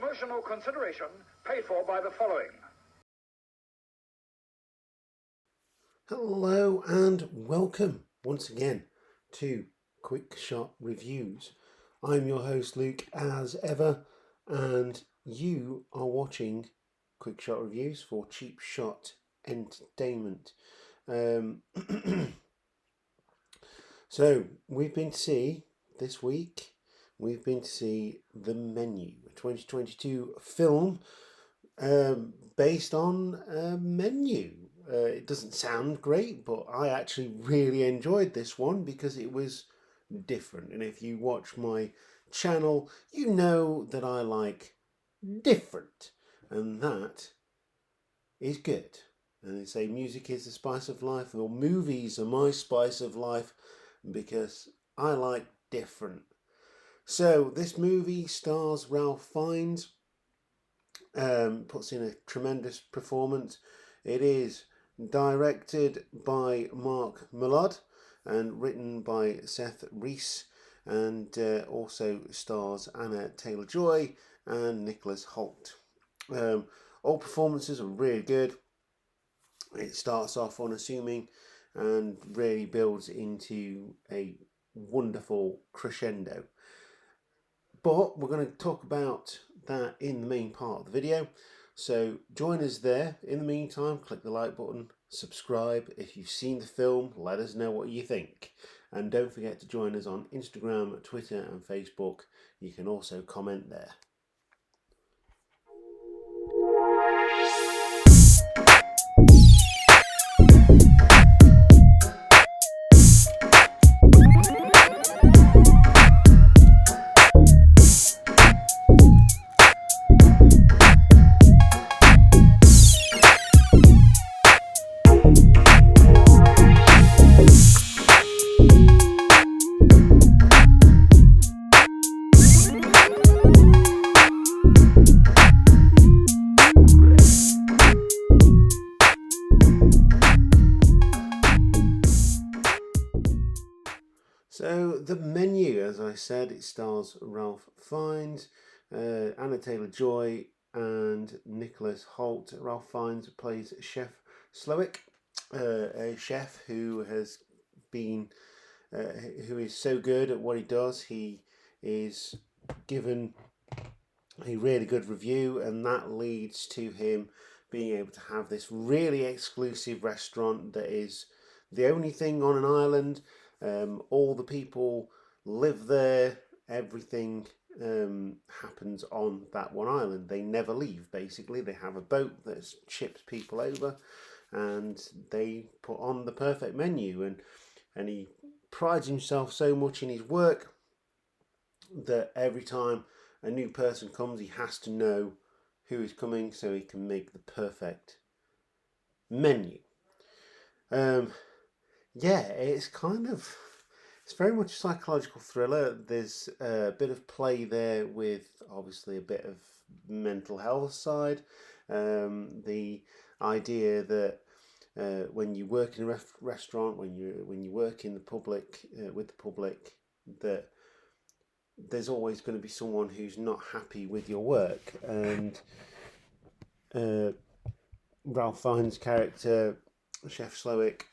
Promotional consideration paid for by the following. Hello and welcome once again to Quick Shot Reviews. I'm your host Luke as ever, and you are watching Quick Shot Reviews for Cheap Shot Entertainment. So we've been to see this week, The Menu, a 2022 film based on a menu. It doesn't sound great, but I actually really enjoyed this one because it was different. And if you watch my channel, you know that I like different, and that is good. And they say music is the spice of life, or movies are my spice of life because I like different. So this movie stars Ralph Fiennes, puts in a tremendous performance. It is directed by Mark Millard and written by Seth Reese, and also stars Anna Taylor-Joy and Nicholas Hoult. All performances are really good. It starts off unassuming and really builds into a wonderful crescendo. But we're going to talk about that in the main part of the video. So join us there. In the meantime, click the like button, subscribe. If you've seen the film, let us know what you think. And don't forget to join us on Instagram, Twitter and Facebook. You can also comment there. So The Menu, as I said, it stars Ralph Fiennes, Anna Taylor-Joy and Nicholas Hoult. Ralph Fiennes plays Chef Slowick, a chef who has been, who is so good at what he does. He is given a really good review, and that leads to him being able to have this really exclusive restaurant that is the only thing on an island. All the people live there. Everything happens on that one island. They never leave, basically. They have a boat that ships people over, and they put on the perfect menu. And he prides himself so much in his work that every time a new person comes, he has to know who is coming so he can make the perfect menu. It's very much a psychological thriller. There's a bit of play there with obviously a bit of mental health side. The idea that when you work in a restaurant, when you work in the public with the public, that there's always going to be someone who's not happy with your work. And Ralph Fiennes' character, Chef Slowick,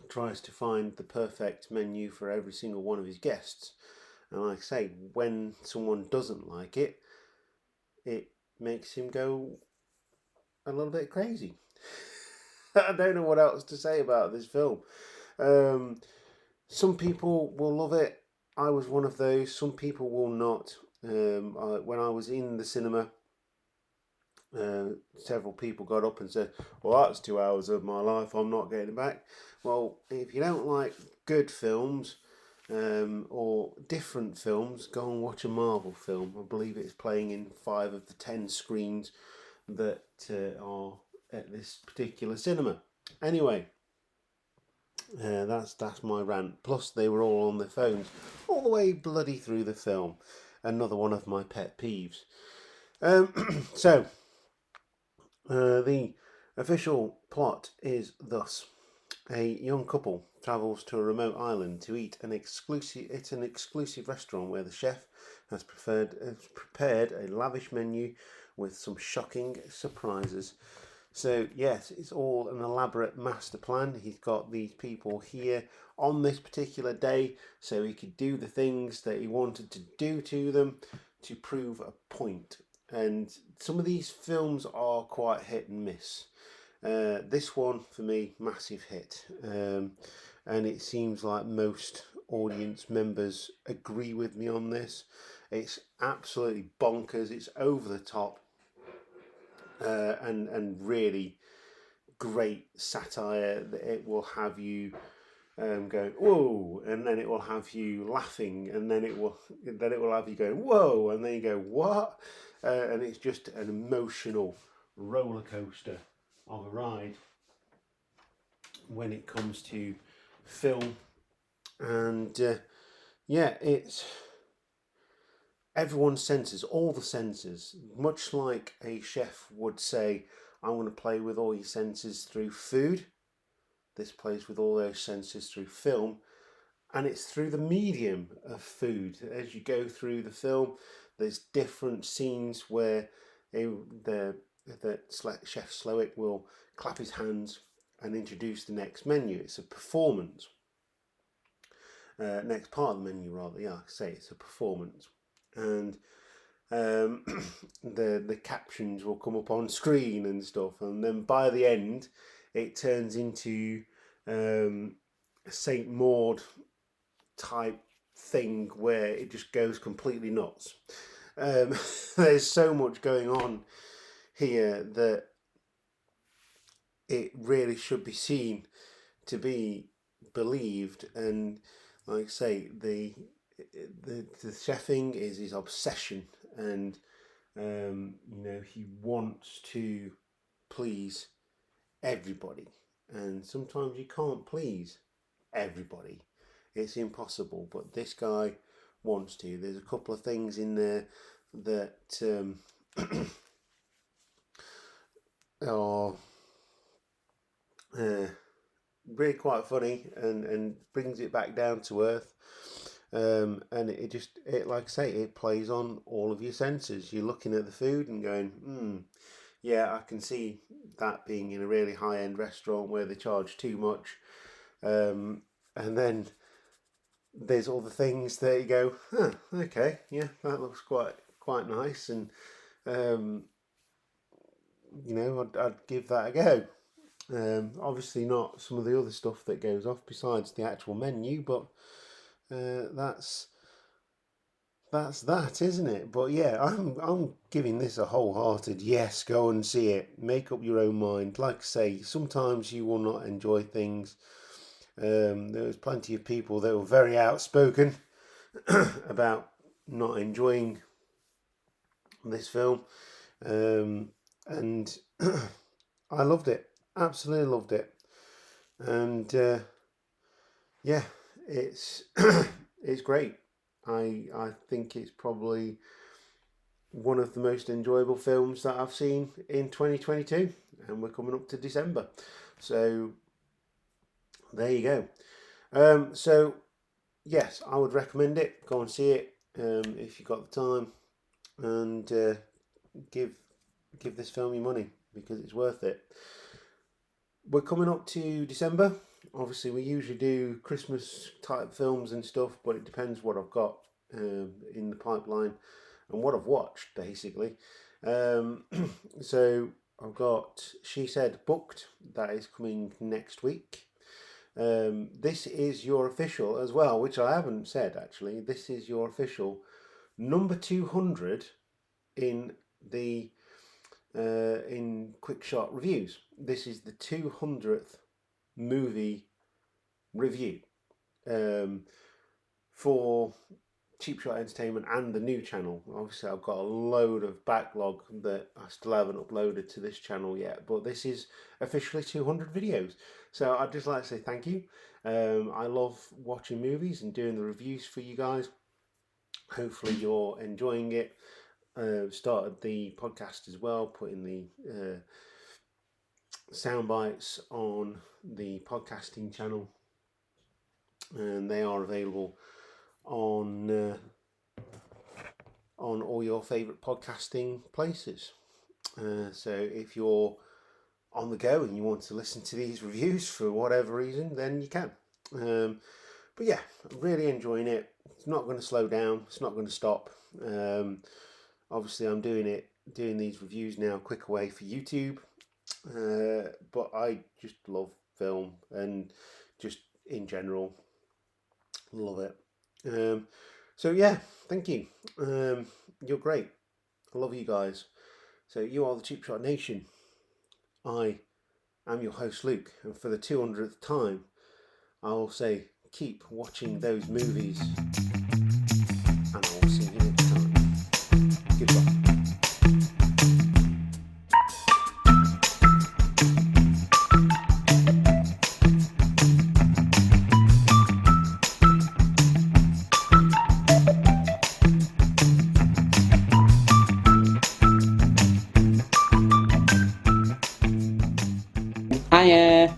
tries to find the perfect menu for every single one of his guests. And like I say, when someone doesn't like it, it makes him go a little bit crazy. I don't know what else to say about this film. Some people will love it. I was one of those. Some people will not. When I was in the cinema, several people got up and said, "Well, that's 2 hours of my life. I'm not getting it back." Well, if you don't like good films or different films, go and watch a Marvel film. I believe it's playing in 5 of the 10 screens that are at this particular cinema. Anyway, that's my rant. Plus, they were all on their phones all the way bloody through the film. Another one of my pet peeves. The official plot is thus: a young couple travels to a remote island to eat an exclusive restaurant where the chef has prepared a lavish menu with some shocking surprises. So yes, it's all an elaborate master plan. He's got these people here on this particular day so he could do the things that he wanted to do to them to prove a point. And some of these films are quite hit and miss. This one, for me, massive hit. And it seems like most audience members agree with me on this. It's absolutely bonkers. It's over the top. And really great satire. It will have you going whoa, and then it will have you laughing, and then it will have you going whoa, and then you go what, and it's just an emotional roller coaster of a ride when it comes to film. And yeah, it's everyone's senses, all the senses, much like a chef would say, I want to play with all your senses through food. This plays with all those senses through film, and it's through the medium of food. As you go through the film, there's different scenes where the Chef Slowick will clap his hands and introduce the next menu. It's a performance. Next part of the menu, rather. Yeah, I say it's a performance. And the captions will come up on screen and stuff, and then by the end it turns into a Saint Maud type thing where it just goes completely nuts. There's so much going on here that it really should be seen to be believed. And like I say, the chefing is his obsession, and he wants to please everybody, and sometimes you can't please everybody. It's impossible, but this guy wants to. There's a couple of things in there that are really quite funny and brings it back down to earth. And it like I say, it plays on all of your senses. You're looking at the food and going, yeah, I can see that being in a really high-end restaurant where they charge too much. And then there's all the things that you go, okay, yeah, that looks quite nice, and I'd give that a go. Obviously not some of the other stuff that goes off besides the actual menu, but that's that, isn't it? But yeah, I'm giving this a wholehearted yes. Go and see it. Make up your own mind. Like I say, sometimes you will not enjoy things. There was plenty of people that were very outspoken about not enjoying this film, and I loved it. Absolutely loved it. And yeah, it's it's great. I think it's probably one of the most enjoyable films that I've seen in 2022, and we're coming up to December, so there you go. So yes, I would recommend it. Go and see it if you've got the time, and give this film your money, because it's worth it. We're coming up to December. Obviously, we usually do Christmas type films and stuff, but it depends what I've got in the pipeline and what I've watched, basically. So I've got She Said booked. That is coming next week. This is your official as well, which I haven't said actually. This is your official number 200 in the in Quick Shot Reviews. This is the 200th movie review for Cheap Shot Entertainment and the new channel. Obviously, I've got a load of backlog that I still haven't uploaded to this channel yet, but this is officially 200 videos. So I'd just like to say thank you. I love watching movies and doing the reviews for you guys. Hopefully you're enjoying it. Started the podcast as well, putting the sound bites on the podcasting channel, and they are available on on all your favourite podcasting places. So if you're on the go and you want to listen to these reviews for whatever reason, then you can. But yeah, I'm really enjoying it. It's not going to slow down. It's not going to stop. Obviously, I'm doing these reviews now quick away for YouTube. But I just love film and just in general love it. So yeah, thank you. You're great. I love you guys. So you are the Cheap Shot Nation. I am your host Luke, and for the 200th time, I will say keep watching those movies, and I will see you next time. Goodbye. Hiya.